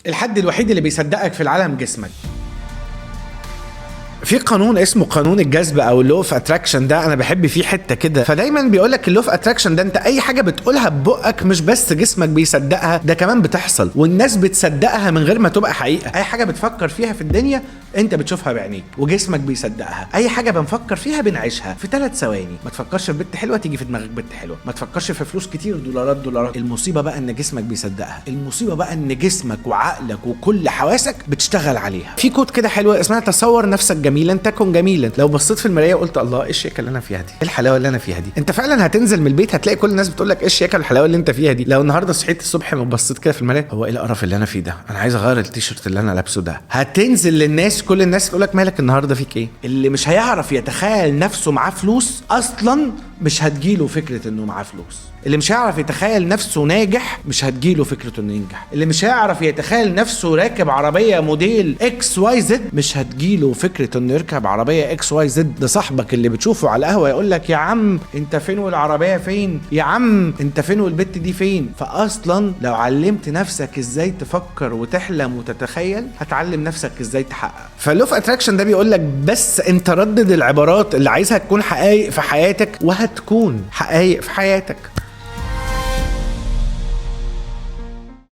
الحد الوحيد اللي بيصدقك في العالم جسمك. في قانون اسمه قانون الجذب او اللو اوف اتراكشن، ده انا بحب فيه حته كده. فدايما بيقولك اللو اوف اتراكشن ده انت اي حاجه بتقولها ببقك مش بس جسمك بيصدقها، ده كمان بتحصل والناس بتصدقها من غير ما تبقى حقيقه. اي حاجه بتفكر فيها في الدنيا انت بتشوفها بعينيك وجسمك بيصدقها. اي حاجه بنفكر فيها بنعيشها في 3 ثواني. ما تفكرش في بنت حلوه تيجي في دماغك بنت حلوه، ما تفكرش في فلوس كتير، دولارات. المصيبه بقى ان جسمك بيصدقها، المصيبه بقى ان جسمك وعقلك وكل حواسك بتشتغل عليها. في كود كده حلوه اسمها تصور نفسك جميلا تكن جميلا. لو بصيت في المرايه وقلت الله ايه الشياكه اللي انا فيها دي، ايه الحلاوه اللي انا فيها دي، انت فعلا هتنزل من البيت هتلاقي كل الناس بتقول لك ايه الشياكه والحلاوه اللي انت فيها دي. لو النهارده صحيت الصبح وبصيت كده في المرايه، هو ايه القرف اللي انا فيه ده، انا عايز اغير التيشيرت اللي انا لابسه ده، هتنزل للناس كل الناس تقول لك مالك النهارده فيك ايه. اللي مش هيعرف يتخيل نفسه معاه فلوس اصلا مش هتجيله فكره انه معاه فلوس. اللي مش هيعرف يتخيل نفسه ناجح مش هتجيله فكره انه ينجح. اللي مش هيعرف يتخيل نفسه راكب عربيه موديل اكس واي زد مش هتجيله فكره انه يركب عربيه اكس واي زد. ده صاحبك اللي بتشوفه على القهوه يقول لك يا عم انت فين والعربيه فين، يا عم انت فين والبت دي فين. فاصلا لو علمت نفسك ازاي تفكر وتحلم وتتخيل هتعلم نفسك ازاي تحقق. فاللوف اتراكشن ده بيقول لك بس انت ردد العبارات اللي عايزها تكون حقائق في حياتك وهتكون حقائق في حياتك.